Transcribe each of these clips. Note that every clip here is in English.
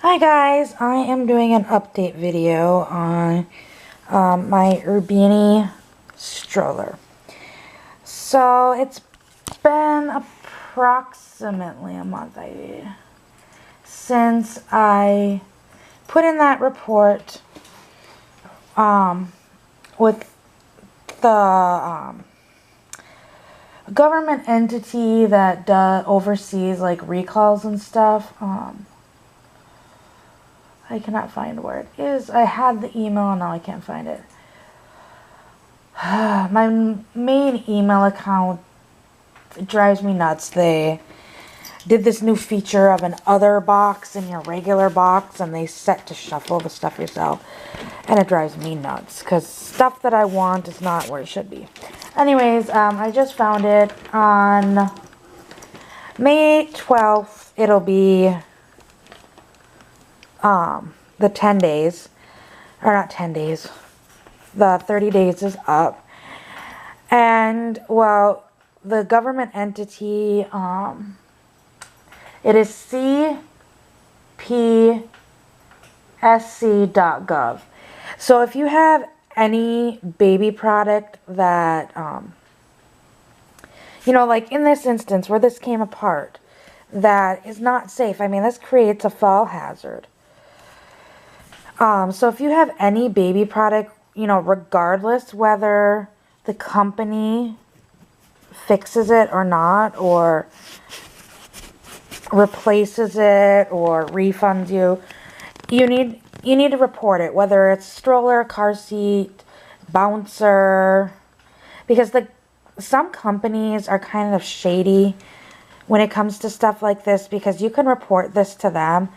Hi guys, I am doing an update video on my Urbini stroller. So it's been approximately a month since I put in that report with the government entity that oversees like recalls and stuff. I cannot find where it is. I had the email and now I can't find it. My main email account, it drives me nuts. They did this new feature of an other box in your regular box, and they set to shuffle the stuff yourself. And it drives me nuts because stuff that I want is not where it should be. Anyways, I just found it on May 12th. It'll be the 10 days, or not 10 days, the 30 days is up. And, well, the government entity, it is cpsc.gov. So if you have any baby product that, you know, like in this instance where this came apart, that is not safe. I mean, this creates a fall hazard. So if you have any baby product, you know, regardless whether the company fixes it or not, or replaces it or refunds you, you need to report it, whether it's stroller, car seat, bouncer, because some companies are kind of shady when it comes to stuff like this, because you can report this to them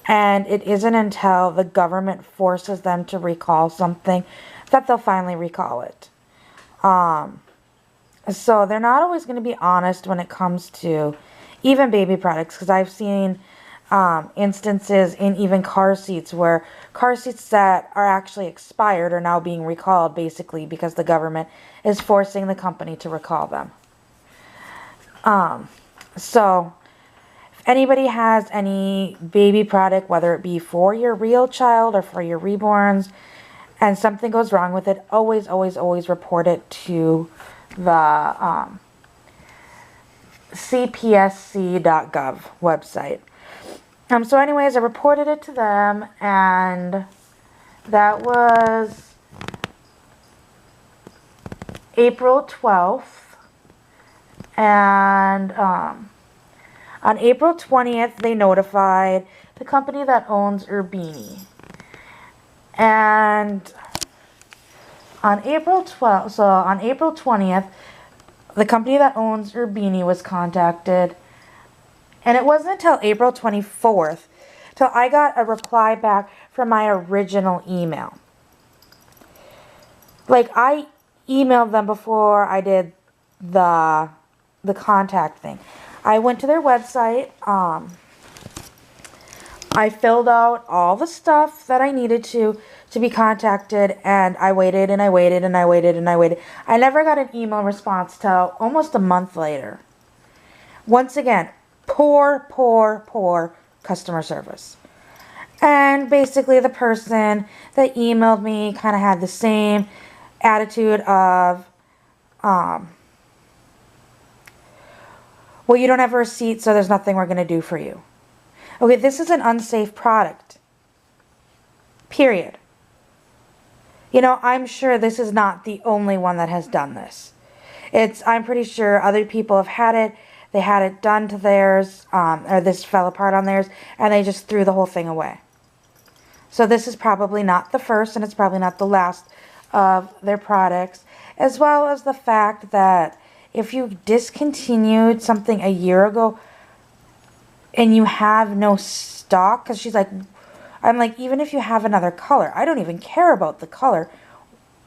and it isn't until the government forces them to recall something that they'll finally recall it. So they're not always going to be honest when it comes to even baby products, because I've seen instances in even car seats where car seats that are actually expired are now being recalled, basically because the government is forcing the company to recall them. So if anybody has any baby product, whether it be for your real child or for your reborns, and something goes wrong with it, always, always, always report it to the cpsc.gov website. So anyways, I reported it to them, and that was April 12th. And on April 20th, they notified the company that owns Urbini. And on April 20th, the company that owns Urbini was contacted. And it wasn't until April 24th till I got a reply back from my original email. Like, I emailed them before I did the contact thing. I went to their website. I filled out all the stuff that I needed to be contacted, and I waited and I waited and I waited and I waited. I never got an email response till almost a month later. Once again, poor customer service. And basically the person that emailed me kind of had the same attitude of, well, you don't have a receipt, so there's nothing we're going to do for you. Okay, this is an unsafe product. Period. You know, I'm sure this is not the only one that has done this. I'm pretty sure other people have had it. They had it done to theirs, or this fell apart on theirs, and they just threw the whole thing away. So this is probably not the first, and it's probably not the last of their products, as well as the fact that if you discontinued something a year ago and you have no stock, because I'm like, even if you have another color, I don't even care about the color.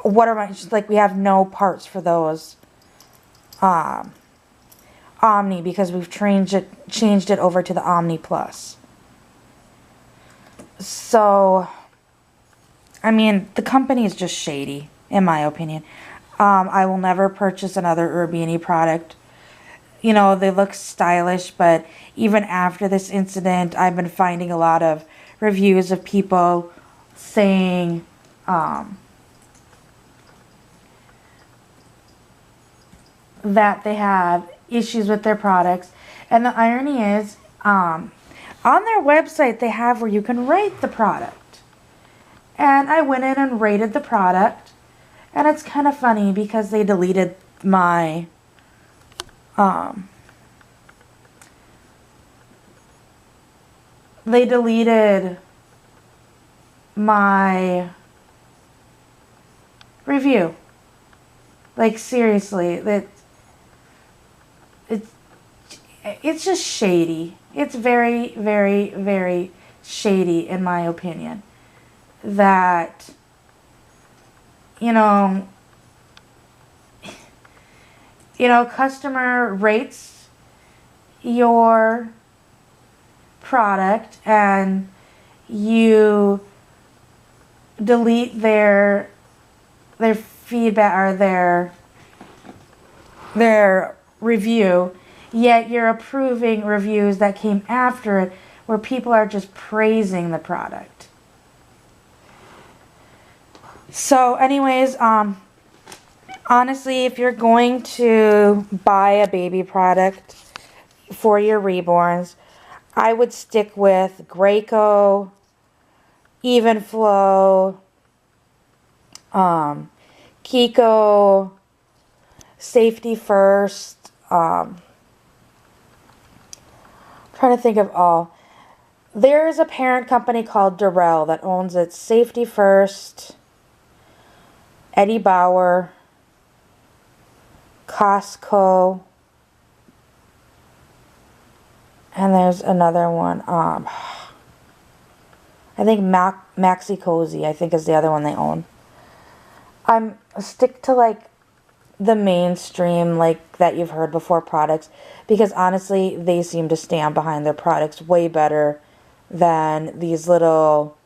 She's like, we have no parts for those Omni, because we've changed it over to the Omni Plus. So, I mean, the company is just shady, in my opinion. I will never purchase another Urbini product. You know, they look stylish, but even after this incident, I've been finding a lot of reviews of people saying that they have issues with their products. And the irony is, on their website, they have where you can rate the product. And I went in and rated the product. And it's kind of funny because they deleted my review. Like, seriously, it's just shady. It's very, very, very shady, in my opinion. That, customer rates your product and you delete their feedback or their review, yet you're approving reviews that came after it where people are just praising the product. So anyways, honestly, if you're going to buy a baby product for your reborns, I would stick with Graco, Even Flow, Kiko, Safety First. Trying to think of all. There's a parent company called Durrell that owns it. Safety First, Eddie Bauer, Costco, and there's another one. I think Maxi Cozy, I think, is the other one they own. I'm stick to like the mainstream, like that you've heard before products, because honestly, they seem to stand behind their products way better than these little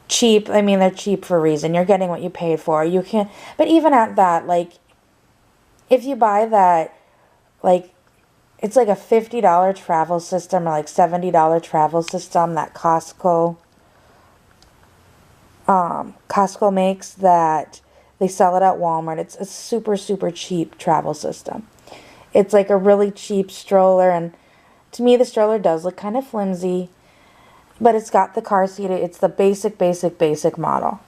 cheap. I mean, they're cheap for a reason. You're getting what you paid for. You can't, but even at that, like, if you buy that, like, it's like a $50 travel system or like $70 travel system that Costco makes, that they sell it at Walmart. It's a super, super cheap travel system. It's like a really cheap stroller, and to me the stroller does look kind of flimsy, but it's got the car seat. It's the basic model.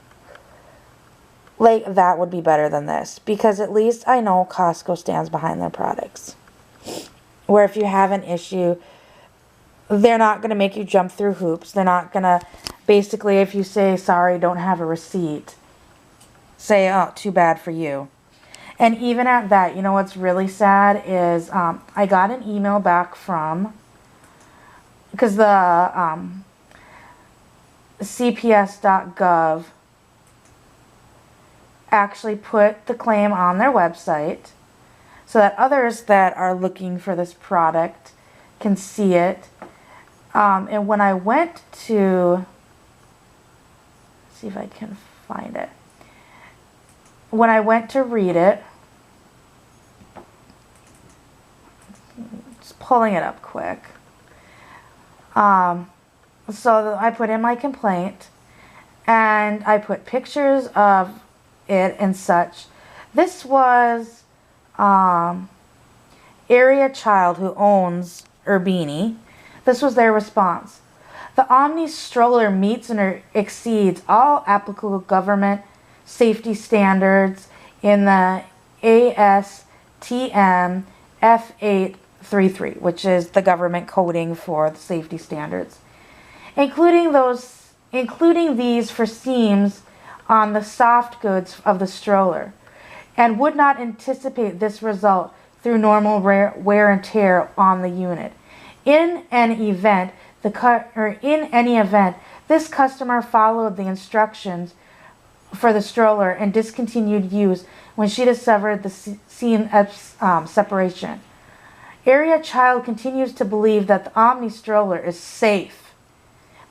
Like, that would be better than this, because at least I know Costco stands behind their products. Where if you have an issue, they're not going to make you jump through hoops. They're not going to, basically, if you say, sorry, don't have a receipt, say, oh, too bad for you. And even at that, you know what's really sad is I got an email back from, because the CPS.gov actually put the claim on their website so that others that are looking for this product can see it. And when I went to, see if I can find it. When I went to read it, just pulling it up quick. So I put in my complaint and I put pictures of it and such. This was Area Child, who owns Urbini. This was their response. The Omni stroller meets and exceeds all applicable government safety standards in the ASTM F833, which is the government coding for the safety standards, including these for seams on the soft goods of the stroller, and would not anticipate this result through normal wear and tear on the unit. In any event, this customer followed the instructions for the stroller and discontinued use when she discovered the seam separation. Area Child continues to believe that the Omni stroller is safe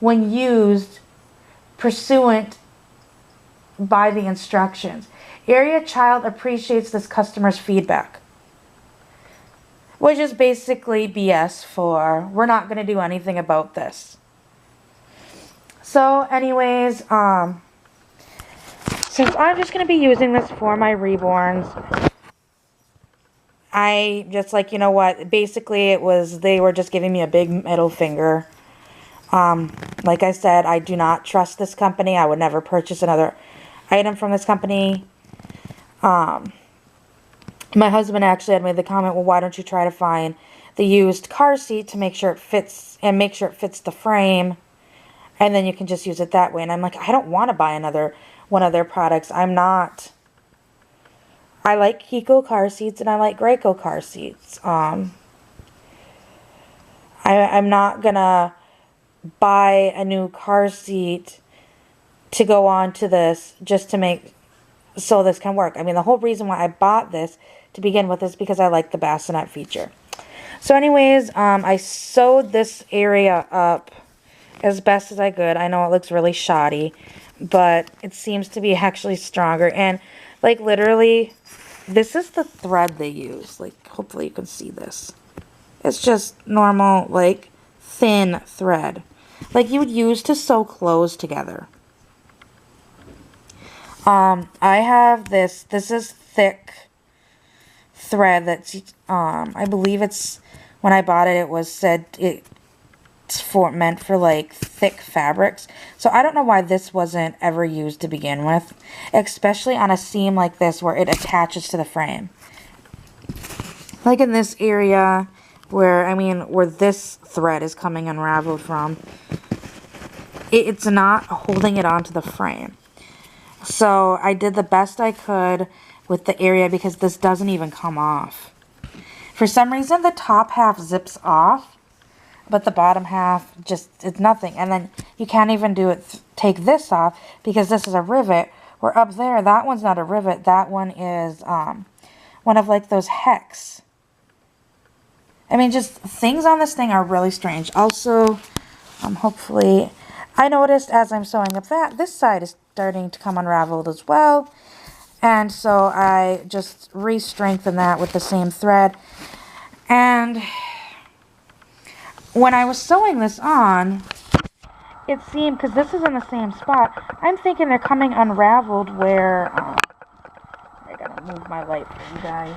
when used pursuant by the instructions. Area Child appreciates this customer's feedback, which is basically BS for, we're not going to do anything about this. So anyways, since I'm just going to be using this for my reborns, I just like, you know what, basically they were just giving me a big middle finger. Like I said, I do not trust this company. I would never purchase another item from this company. My husband actually had made the comment, well, why don't you try to find the used car seat to make sure it fits, and make sure it fits the frame, and then you can just use it that way. And I'm like, I don't want to buy another one of their products. I like Hiko car seats and I like Graco car seats. I'm not gonna buy a new car seat to go on to this just to make so this can work. I mean, the whole reason why I bought this to begin with is because I like the bassinet feature. So anyways, I sewed this area up as best as I could. I know it looks really shoddy, but it seems to be actually stronger. And like literally, this is the thread they use. Like, hopefully you can see this. It's just normal, like, thin thread. Like you would use to sew clothes together. I have this. This is thick thread that's, I believe it's, when I bought it, it was said it's meant for like thick fabrics. So I don't know why this wasn't ever used to begin with, especially on a seam like this where it attaches to the frame. Like in this area where, I mean, where this thread is coming unraveled from, it's not holding it onto the frame. So I did the best I could with the area because this doesn't even come off. For some reason, the top half zips off, but the bottom half just, it's nothing. And then you can't even take this off because this is a rivet. Where up there, that one's not a rivet. That one is one of like those hex. I mean, just things on this thing are really strange. Also, hopefully, I noticed as I'm sewing up that this side is starting to come unraveled as well. And so I just re-strengthened that with the same thread. And when I was sewing this on, it seemed, because this is in the same spot, I'm thinking they're coming unraveled where, I gotta move my light for you guys.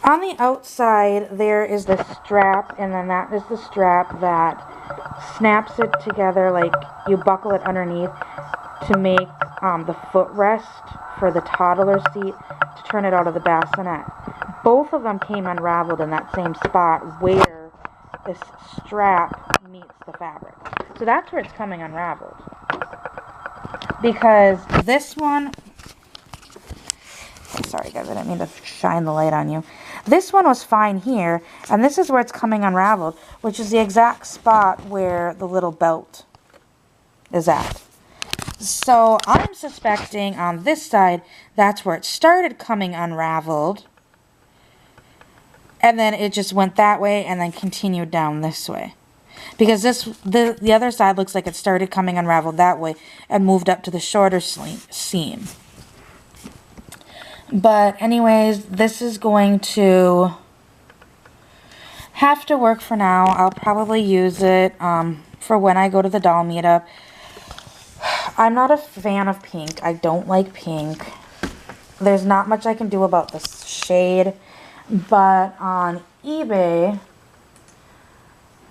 On the outside, there is the strap, and then that is the strap that snaps it together, like you buckle it underneath to make the footrest for the toddler seat to turn it out of the bassinet. Both of them came unraveled in that same spot where this strap meets the fabric. So that's where it's coming unraveled. Because this one, oh, sorry guys, I didn't mean to shine the light on you. This one was fine here, and this is where it's coming unraveled, which is the exact spot where the little belt is at. So I'm suspecting on this side, that's where it started coming unraveled. And then it just went that way and then continued down this way. Because the other side looks like it started coming unraveled that way and moved up to the shorter seam. But anyways, this is going to have to work for now. I'll probably use it for when I go to the doll meetup. I'm not a fan of pink. I don't like pink. There's not much I can do about the shade. But on eBay,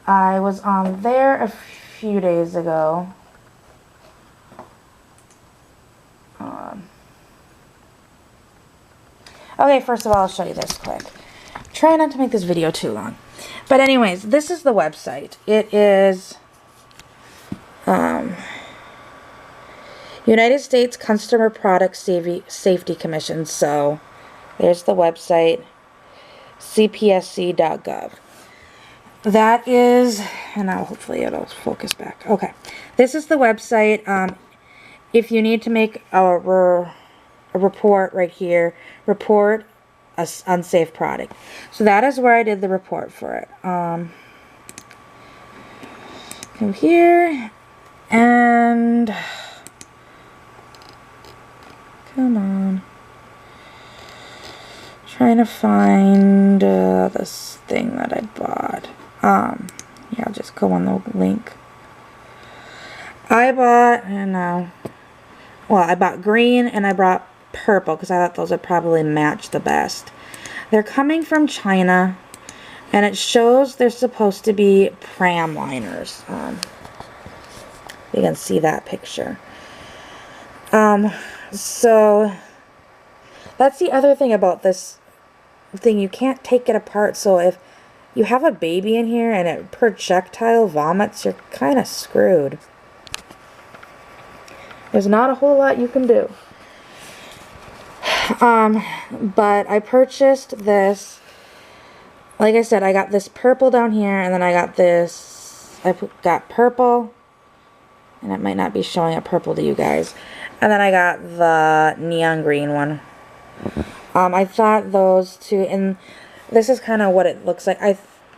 I was on there a few days ago. Okay, first of all, I'll show you this quick. Try not to make this video too long. But anyways, this is the website. It is United States Consumer Product Safety Commission. So there's the website, cpsc.gov. That is, and now hopefully it'll focus back. Okay, this is the website. If you need to make a report right here, report an unsafe product. So that is where I did the report for it. Go here, and come on. Trying to find this thing that I bought. Yeah, I'll just go on the link. I bought, well, I bought green and I bought purple because I thought those would probably match the best. They're coming from China, and it shows they're supposed to be pram liners. You can see that picture. So that's the other thing about this thing. You can't take it apart. So if you have a baby in here and it projectile vomits, you're kind of screwed. There's not a whole lot you can do. But I purchased this. Like I said, I got this purple down here, and then I got this, got purple, and it might not be showing up purple to you guys. And then I got the neon green one. I thought those two, and this is kind of what it looks like. I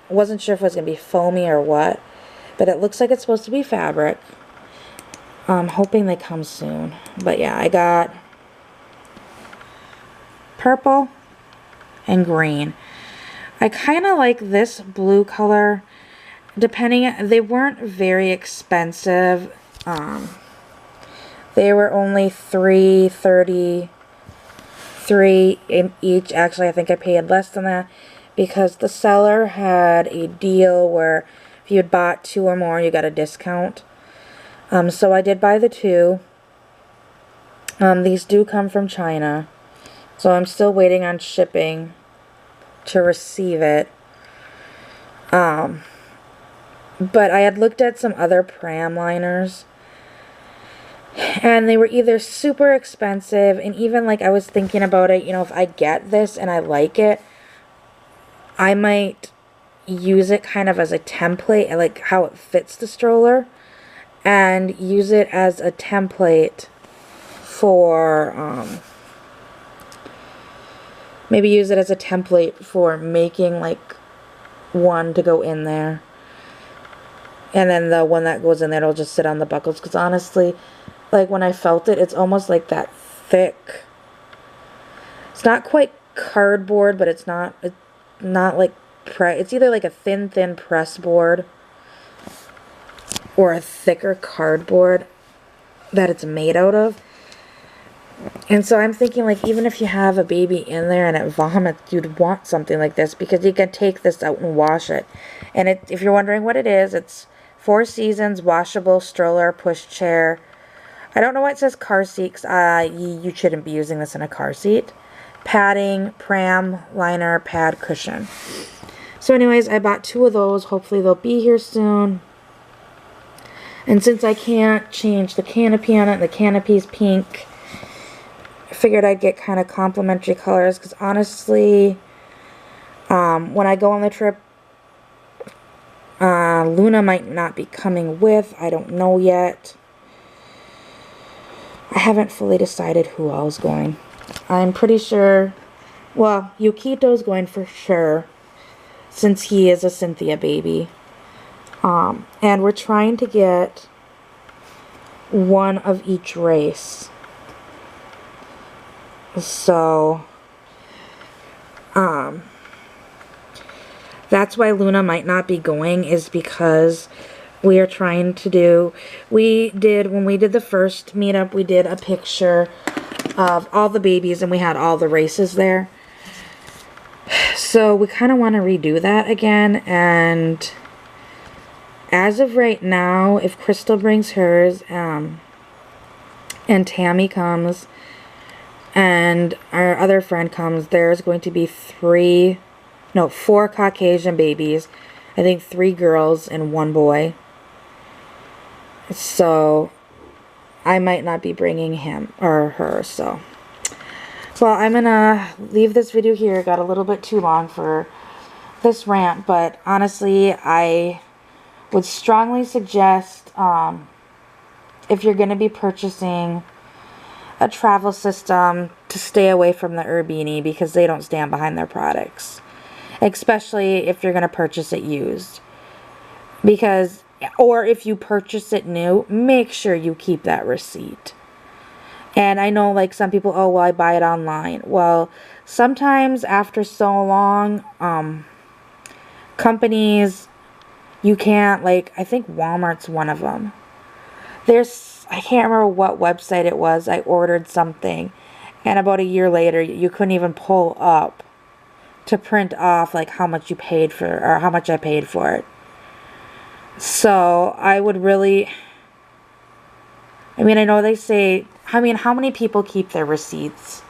wasn't sure if it was going to be foamy or what, but it looks like it's supposed to be fabric. I'm hoping they come soon. But yeah, I got purple and green. I kind of like this blue color. They weren't very expensive. They were only $3.33 in each. Actually, I think I paid less than that because the seller had a deal where if you had bought 2 or more, you got a discount. So I did buy the 2. These do come from China, so I'm still waiting on shipping to receive it. But I had looked at some other pram liners, and they were either super expensive, and even like I was thinking about it, you know, if I get this and I like it, I might use it kind of as a template, like how it fits the stroller, and use it as a template for, maybe use it as a template for making like one to go in there. And then the one that goes in there, it'll just sit on the buckles. Because honestly, like when I felt it, it's almost like that thick. It's not quite cardboard, but it's not like it's either like a thin press board or a thicker cardboard that it's made out of. And so I'm thinking, like, even if you have a baby in there and it vomits, you'd want something like this because you can take this out and wash it. And if you're wondering what it is, it's 4 Seasons washable stroller pushchair. I don't know why it says car seat, 'cause you shouldn't be using this in a car seat. Padding, pram, liner, pad, cushion. So anyways, I bought 2 of those. Hopefully they'll be here soon. And since I can't change the canopy on it, the canopy's pink, I figured I'd get kind of complementary colors. Because honestly, when I go on the trip, Luna might not be coming with. I don't know yet. I haven't fully decided who all's going. I'm pretty sure, well, Yukito's going for sure, since he is a Cynthia baby. And we're trying to get one of each race. So, that's why Luna might not be going, is because we are trying to do, when we did the first meetup, we did a picture of all the babies and we had all the races there. So we kind of want to redo that again, and as of right now, if Crystal brings hers, and Tammy comes, and our other friend comes, there's going to be 4 Caucasian babies. I think 3 girls and 1 boy. So I might not be bringing him or her. So, well, I'm gonna leave this video here. It got a little bit too long for this rant, but honestly, I would strongly suggest, if you're going to be purchasing a travel system, to stay away from the Urbini, because they don't stand behind their products. Especially if you're going to purchase it used. Because, or if you purchase it new, make sure you keep that receipt. And I know, like, some people, oh, well, I buy it online. Well, sometimes after so long, companies, you can't, like, I think Walmart's one of them. I can't remember what website it was. I ordered something, and about a year later, you couldn't even pull up to print off like how much you paid for, or how much I paid for it. So I would really, I mean, I know they say, I mean, how many people keep their receipts?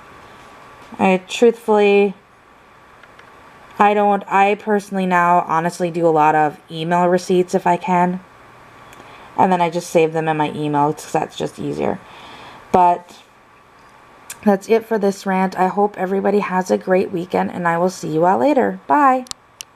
Truthfully, I don't. I personally now honestly do a lot of email receipts if I can. And then I just save them in my email because that's just easier. But that's it for this rant. I hope everybody has a great weekend, and I will see you all later. Bye.